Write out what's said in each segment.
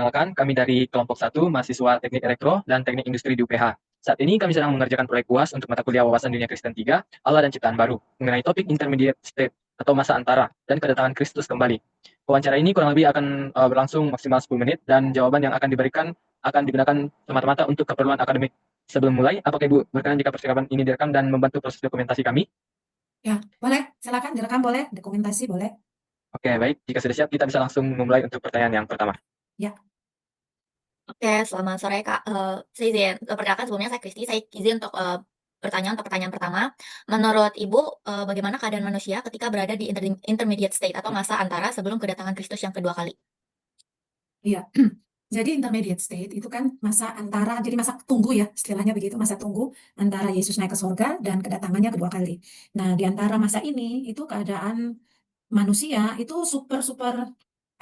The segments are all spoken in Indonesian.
perkenalkan, kami dari kelompok 1, mahasiswa Teknik Elektro dan Teknik Industri di UPH. Saat ini kami sedang mengerjakan proyek UAS untuk mata kuliah Wawasan Dunia Kristen 3, Allah dan Ciptaan Baru, mengenai topik Intermediate State atau masa antara dan kedatangan Kristus kembali. Wawancara ini kurang lebih akan berlangsung maksimal 10 menit dan jawaban yang akan diberikan akan digunakan semata-mata untuk keperluan akademik. Sebelum mulai, apakah Ibu berkenan jika percakapan ini direkam dan membantu proses dokumentasi kami? Ya, boleh. Silakan direkam boleh, dokumentasi boleh. Oke, baik. Jika sudah siap, kita bisa langsung memulai untuk pertanyaan yang pertama. Ya, Oke, selamat sore Kak. Saya izin, perkenalkan sebelumnya saya Kristi. Saya izin untuk bertanya untuk pertanyaan pertama. Menurut Ibu, bagaimana keadaan manusia ketika berada di intermediate state atau masa antara sebelum kedatangan Kristus yang kedua kali? iya. Jadi intermediate state itu kan masa antara, jadi masa tunggu ya, istilahnya begitu, masa tunggu antara Yesus naik ke surga dan kedatangannya kedua kali. Nah, di antara masa ini, itu keadaan manusia itu super-super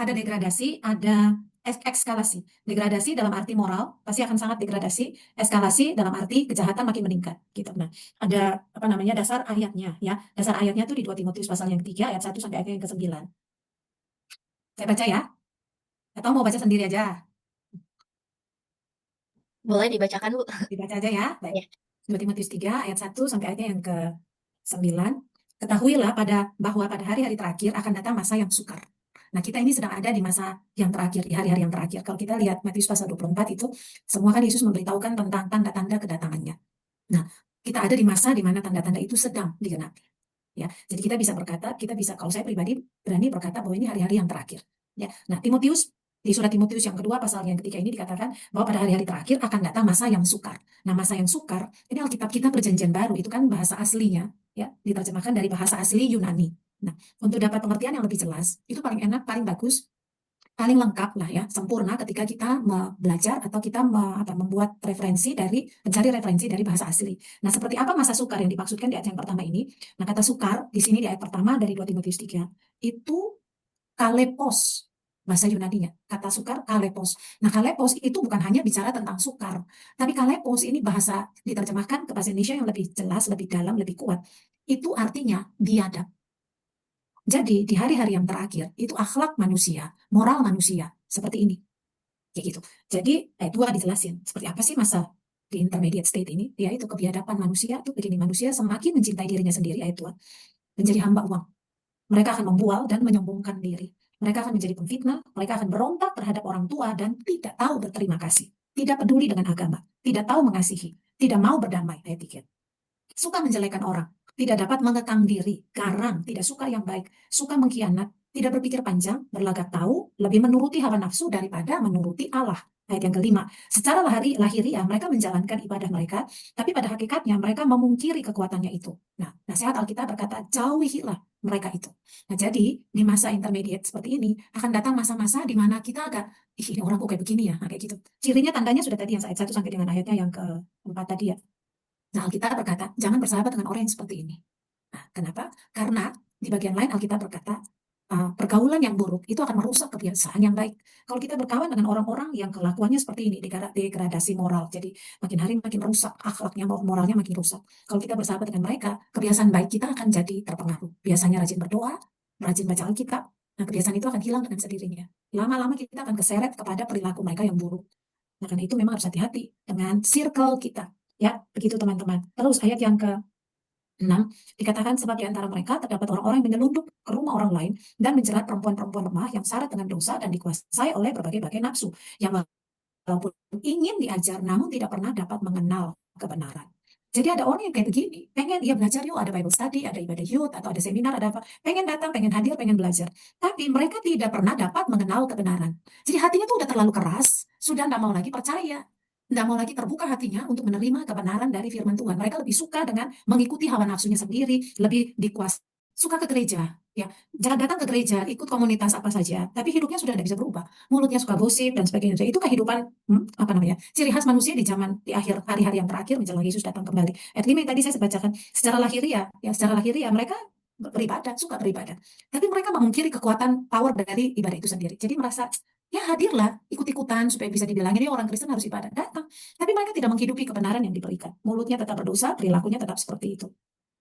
ada degradasi, ada eskalasi. Degradasi dalam arti moral, pasti akan sangat degradasi. Eskalasi dalam arti kejahatan makin meningkat. Gitu. Nah, ada apa namanya dasar ayatnya ya. Dasar ayatnya itu di 2 Timotius pasal yang ketiga ayat 1 sampai ayat yang ke-9. Saya baca ya, atau mau baca sendiri aja? Boleh dibacakan, Bu? Dibaca aja ya. Baik. Ya. 2 Timotius 3 ayat 1 sampai ayatnya yang ke-9. Ketahuilah bahwa pada hari-hari terakhir akan datang masa yang sukar. Nah, kita ini sedang ada di masa yang terakhir, di hari-hari yang terakhir. Kalau kita lihat Matius pasal 24 itu, semua kan Yesus memberitahukan tentang tanda-tanda kedatangannya. Nah, kita ada di masa di mana tanda-tanda itu sedang digenapi. Ya, jadi kita bisa berkata, kalau saya pribadi berani berkata bahwa ini hari-hari yang terakhir. Ya, nah Timotius di surat Timotius yang kedua pasal yang ketiga ini dikatakan bahwa pada hari-hari terakhir akan datang masa yang sukar. Nah, masa yang sukar ini Alkitab kita Perjanjian Baru itu kan bahasa aslinya, ya diterjemahkan dari bahasa asli Yunani. Nah, untuk dapat pengertian yang lebih jelas, itu paling enak, paling bagus, paling lengkap lah ya, sempurna ketika kita belajar atau kita membuat mencari referensi dari bahasa asli. Nah, seperti apa masa sukar yang dimaksudkan di ayat yang pertama ini? Nah, kata sukar di sini di ayat pertama dari 2 Timotius 3 itu kalepos, bahasa Yunaninya. Kata sukar kalepos. Nah, kalepos itu bukan hanya bicara tentang sukar, tapi kalepos ini bahasa diterjemahkan ke bahasa Indonesia yang lebih jelas, lebih dalam, lebih kuat. Itu artinya biadab. Jadi di hari-hari yang terakhir itu akhlak manusia, moral manusia seperti ini, kayak gitu. Jadi ayat 2 dijelasin seperti apa sih masa di intermediate state ini, yaitu kebiadaban manusia tuh begini, manusia semakin mencintai dirinya sendiri ayat 2, menjadi hamba uang. Mereka akan membual dan menyombongkan diri. Mereka akan menjadi pemfitnah, mereka akan berontak terhadap orang tua dan tidak tahu berterima kasih, tidak peduli dengan agama, tidak tahu mengasihi, tidak mau berdamai ayat 3. Suka menjelekan orang, tidak dapat mengekang diri, garang, tidak suka yang baik, suka mengkhianat, tidak berpikir panjang, berlagak tahu, lebih menuruti hawa nafsu daripada menuruti Allah. Ayat yang kelima, secara lahiriah mereka menjalankan ibadah mereka, tapi pada hakikatnya mereka memungkiri kekuatannya itu. Nah, nasihat Alkitab berkata, jauhilah mereka itu. Nah, jadi di masa intermediate seperti ini, akan datang masa-masa di mana kita agak, ih ini orang kok kayak begini ya, nah, kayak gitu. Cirinya tandanya sudah tadi yang ayat 1 sampai dengan ayatnya yang keempat tadi ya. Nah, Alkitab berkata, jangan bersahabat dengan orang yang seperti ini. Nah, kenapa? Karena di bagian lain Alkitab berkata, pergaulan yang buruk itu akan merusak kebiasaan yang baik. Kalau kita berkawan dengan orang-orang yang kelakuannya seperti ini, degradasi moral, jadi makin hari makin rusak, akhlaknya, moralnya makin rusak. Kalau kita bersahabat dengan mereka, kebiasaan baik kita akan jadi terpengaruh. Biasanya rajin berdoa, rajin baca Alkitab, nah kebiasaan itu akan hilang dengan sendirinya. Lama-lama kita akan keseret kepada perilaku mereka yang buruk. Nah, karena itu memang harus hati-hati dengan circle kita. Ya, begitu teman-teman. Terus ayat yang ke-6 dikatakan sebab di antara mereka terdapat orang-orang yang menyelundup ke rumah orang lain dan menjerat perempuan-perempuan lemah yang syarat dengan dosa dan dikuasai oleh berbagai-bagai nafsu yang walaupun ingin diajar namun tidak pernah dapat mengenal kebenaran. Jadi ada orang yang kayak begini, pengen ia belajar yuk, ada Bible study, ada ibadah youth, atau ada seminar, ada apa, pengen datang, pengen hadir, pengen belajar. Tapi mereka tidak pernah dapat mengenal kebenaran. Jadi hatinya tuh udah terlalu keras, sudah tidak mau lagi percaya. Tidak mau lagi terbuka hatinya untuk menerima kebenaran dari firman Tuhan. Mereka lebih suka dengan mengikuti hawa nafsunya sendiri, lebih dikuasai. Suka ke gereja, ya, jangan datang ke gereja, ikut komunitas apa saja, tapi hidupnya sudah tidak bisa berubah. Mulutnya suka gosip dan sebagainya. Itu kehidupan, apa namanya, ciri khas manusia di akhir hari-hari yang terakhir menjelang Yesus datang kembali. Ayat 5 yang tadi saya bacakan, secara lahiriah mereka beribadah, suka beribadah. Tapi mereka memungkiri kekuatan power dari ibadah itu sendiri. Jadi merasa, ya hadirlah, ikut-ikutan supaya bisa dibilang ini orang Kristen harus ibadah. Datang. Tapi mereka tidak menghidupi kebenaran yang diberikan. Mulutnya tetap berdosa, perilakunya tetap seperti itu.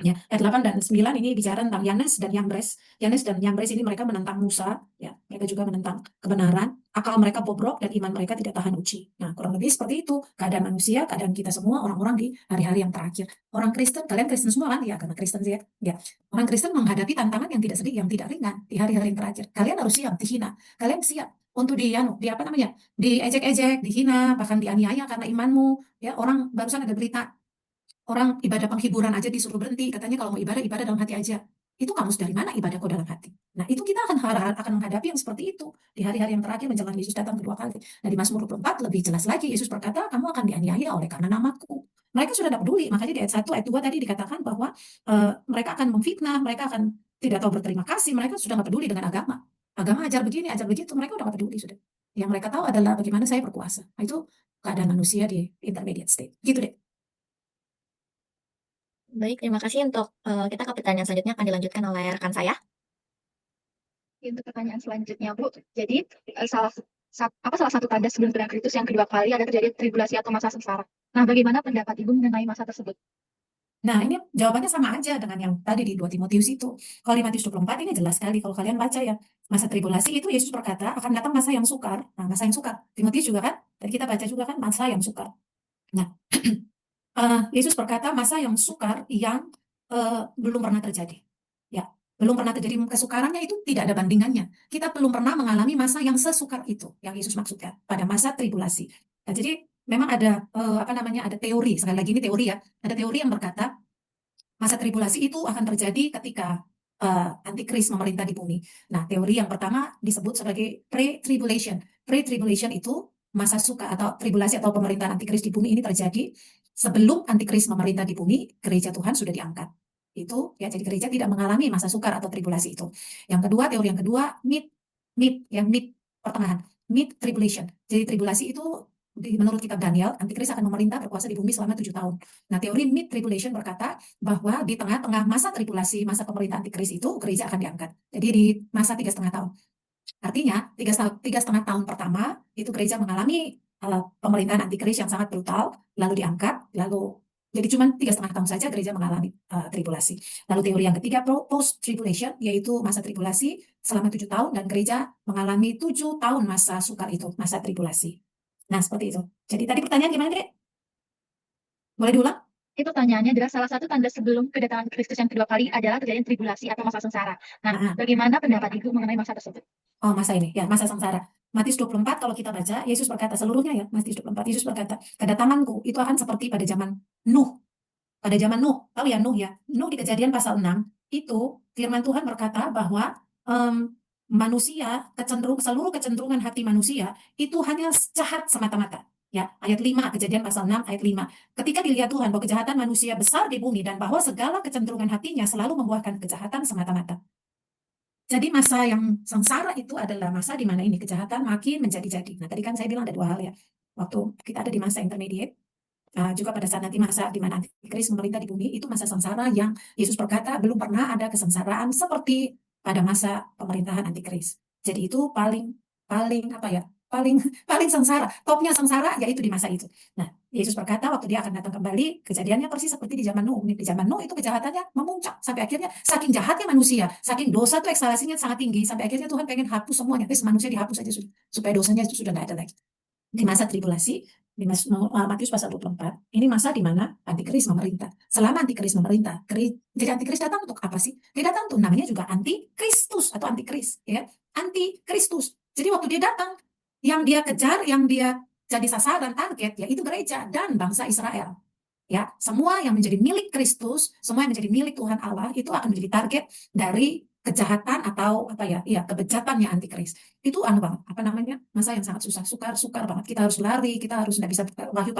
Ya, ayat 8 dan 9 ini bicara tentang Yanes dan Yambres. Yanes dan Yambres ini mereka menentang Musa, ya, mereka juga menentang kebenaran, akal mereka bobrok dan iman mereka tidak tahan uji. Nah, kurang lebih seperti itu keadaan manusia, keadaan kita semua orang-orang di hari-hari yang terakhir. Orang Kristen, kalian Kristen semua kan? Ya, agama Kristen sih ya. Ya, orang Kristen menghadapi tantangan yang tidak sedih, yang tidak ringan di hari-hari yang terakhir. Kalian harus siap dihina. Kalian siap untuk di apa namanya? Diejek-ejek, dihina, bahkan dianiaya karena imanmu. Ya, orang barusan ada berita orang ibadah penghiburan aja disuruh berhenti, katanya kalau mau ibadah, ibadah dalam hati aja. Itu kamus dari mana ibadah kau dalam hati? Nah, itu kita akan menghadapi yang seperti itu di hari-hari yang terakhir menjelang Yesus datang kedua kali. Nah, di Mazmur 24 lebih jelas lagi, Yesus berkata, kamu akan dianiaya oleh karena namaku. Mereka sudah tidak peduli, makanya di ayat 1, ayat 2 tadi dikatakan bahwa mereka akan memfitnah, mereka akan tidak tahu berterima kasih, mereka sudah nggak peduli dengan agama. Agama ajar begini, ajar begitu, mereka udah nggak peduli sudah. Yang mereka tahu adalah bagaimana saya berkuasa. Nah, itu keadaan manusia di intermediate state. Gitu deh. Baik, terima kasih untuk kita ke pertanyaan selanjutnya akan dilanjutkan oleh rekan saya. Untuk pertanyaan selanjutnya, Bu. Jadi, salah satu tanda sebelum kedatangan Kristus yang kedua kali ada terjadi tribulasi atau masa sengsara. Nah, bagaimana pendapat Ibu mengenai masa tersebut? Nah, ini jawabannya sama aja dengan yang tadi di 2 Timotius itu. Kalau di Matius 24 ini jelas sekali kalau kalian baca ya. Masa tribulasi itu Yesus berkata akan datang masa yang sukar. Nah, masa yang sukar. Timotius juga kan, tadi kita baca juga kan masa yang sukar. Nah, Yesus berkata masa yang sukar yang belum pernah terjadi. Ya, belum pernah terjadi kesukarannya itu tidak ada bandingannya. Kita belum pernah mengalami masa yang sesukar itu yang Yesus maksudkan pada masa tribulasi. Nah, jadi memang ada apa namanya ada teori, sekali lagi ini teori ya. Ada teori yang berkata masa tribulasi itu akan terjadi ketika antikris memerintah di bumi. Nah, teori yang pertama disebut sebagai pre-tribulation. Pre-tribulation itu masa suka atau tribulasi atau pemerintahan antikris di bumi ini terjadi sebelum antikris memerintah di bumi, gereja Tuhan sudah diangkat. Itu ya, jadi gereja tidak mengalami masa sukar atau tribulasi itu. Yang kedua, teori yang kedua, mid pertengahan, mid tribulation. Jadi tribulasi itu menurut kitab Daniel, antikris akan memerintah berkuasa di bumi selama 7 tahun. Nah, teori mid tribulation berkata bahwa di tengah-tengah masa tribulasi, masa pemerintahan antikris itu gereja akan diangkat. Jadi di masa 3,5 tahun. Artinya 3,5 tahun pertama itu gereja mengalami pemerintahan antikris yang sangat brutal, lalu diangkat, lalu jadi cuma 3,5 tahun saja gereja mengalami tribulasi. Lalu teori yang ketiga post tribulation, yaitu masa tribulasi selama 7 tahun dan gereja mengalami 7 tahun masa sukar itu, masa tribulasi. Nah, seperti itu. Jadi tadi pertanyaan gimana, Dek? Boleh diulang? Itu pertanyaannya adalah salah satu tanda sebelum kedatangan Kristus yang kedua kali adalah terjadi tribulasi atau masa sengsara. Nah, bagaimana pendapat Ibu mengenai masa tersebut? Oh, masa ini, ya, masa sengsara. Matius 24 kalau kita baca, Yesus berkata seluruhnya ya, Matius 24, Yesus berkata, kedatanganku itu akan seperti pada zaman Nuh. Pada zaman Nuh, tahu ya Nuh ya? Nuh di Kejadian pasal 6, itu firman Tuhan berkata bahwa manusia, seluruh kecenderungan hati manusia itu hanya jahat semata-mata. Ya, ayat 5, Kejadian pasal 6, ayat 5. Ketika dilihat Tuhan bahwa kejahatan manusia besar di bumi dan bahwa segala kecenderungan hatinya selalu membuahkan kejahatan semata-mata. Jadi masa yang sengsara itu adalah masa di mana ini kejahatan makin menjadi-jadi. Nah, tadi kan saya bilang ada 2 hal ya. Waktu kita ada di masa intermediate, juga pada saat nanti masa di mana antikris memerintah di bumi, itu masa sengsara yang Yesus berkata belum pernah ada kesengsaraan seperti pada masa pemerintahan antikris. Jadi itu paling apa ya? Paling sengsara, topnya sengsara yaitu di masa itu. Nah, Yesus berkata waktu dia akan datang kembali, kejadiannya persis seperti di zaman Nuh. Di zaman Nuh itu kejahatannya memuncak sampai akhirnya saking jahatnya manusia, saking dosa itu eksalasinya sangat tinggi sampai akhirnya Tuhan pengen hapus semuanya. Manusia dihapus saja sudah, supaya dosanya itu sudah tidak ada lagi. Di masa tribulasi, di Matius pasal 24, ini masa di mana antikris memerintah. Selama antikris memerintah, jadi antikris datang untuk apa sih? Dia datang untuk namanya juga antikristus atau antikris, ya, antikristus. Jadi waktu dia datang, yang dia kejar, yang dia jadi sasaran target, yaitu gereja dan bangsa Israel. Ya, semua yang menjadi milik Kristus, semua yang menjadi milik Tuhan Allah itu akan menjadi target dari kejahatan atau apa ya, kebejatannya antikris. Itu banget, apa namanya, masa yang sangat susah, sukar banget. Kita harus lari, kita harus tidak bisa, Wahyu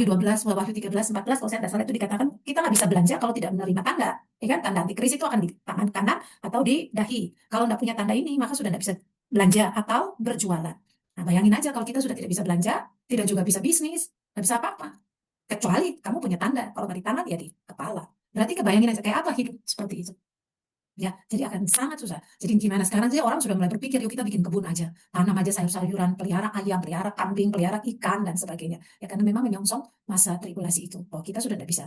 12, Wahyu 13, 14, kalau saya tidak salah itu dikatakan kita nggak bisa belanja kalau tidak menerima tanda. Ya kan, tanda antikris itu akan di tangan kanan atau di dahi. Kalau nggak punya tanda ini, maka sudah tidak bisa belanja atau berjualan. Nah, bayangin aja kalau kita sudah tidak bisa belanja, tidak juga bisa bisnis, nggak bisa apa-apa. Kecuali kamu punya tanda, kalau nggak di tangan ya di kepala. Berarti kebayangin aja kayak apa hidup seperti itu. Ya, jadi akan sangat susah. Jadi gimana sekarang sih orang sudah mulai berpikir, yuk kita bikin kebun aja, tanam aja sayur-sayuran, pelihara ayam, pelihara kambing, pelihara ikan dan sebagainya. Ya karena memang menyongsong masa tribulasi itu. Bahwa kita sudah tidak bisa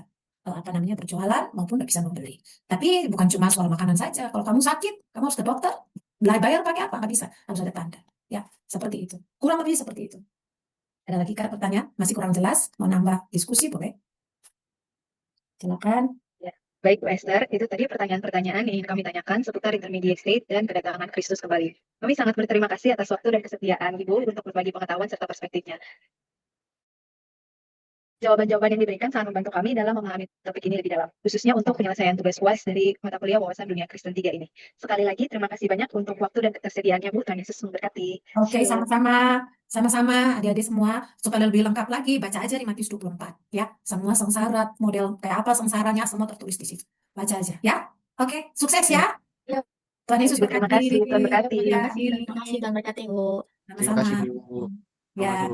berjualan maupun nggak bisa membeli. Tapi bukan cuma soal makanan saja. Kalau kamu sakit, kamu harus ke dokter. Bayar pakai apa? Nggak bisa. Harus ada tanda. Ya, seperti itu. Kurang lebih seperti itu. Ada lagi Kak pertanyaan? Masih kurang jelas? Mau nambah diskusi boleh? Silakan. Baik, Bu Esther, itu tadi pertanyaan-pertanyaan yang ingin kami tanyakan seputar intermediate state dan kedatangan Kristus kembali. Kami sangat berterima kasih atas waktu dan kesetiaan Ibu untuk berbagi pengetahuan serta perspektifnya. Jawaban-jawaban yang diberikan sangat membantu kami dalam memahami topik ini lebih dalam, khususnya untuk penyelesaian tugas UAS dari mata kuliah wawasan dunia Kristen 3 ini. Sekali lagi, terima kasih banyak untuk waktu dan ketersediaannya, Bu. Tuhan Yesus memberkati. Oke, Shalom. sama-sama adik-adik semua. Supaya lebih lengkap lagi, baca aja di Matius 24. Ya, semua sengsara, model kayak apa sengsaranya, semua tertulis di situ. Baca aja, ya. Oke, sukses ya. Ya. Tuhan Yesus Terima berkati. kasih, Tuhan berkati. Ya, Terima kasih, Tuhan berkati, Bu. Terima sama-sama. kasih Bu. Ya.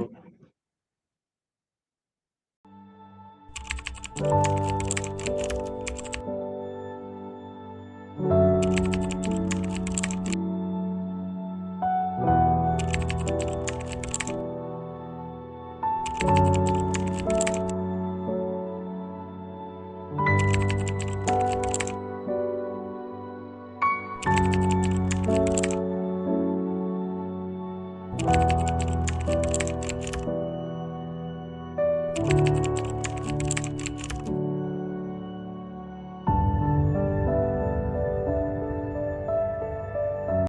Thank you.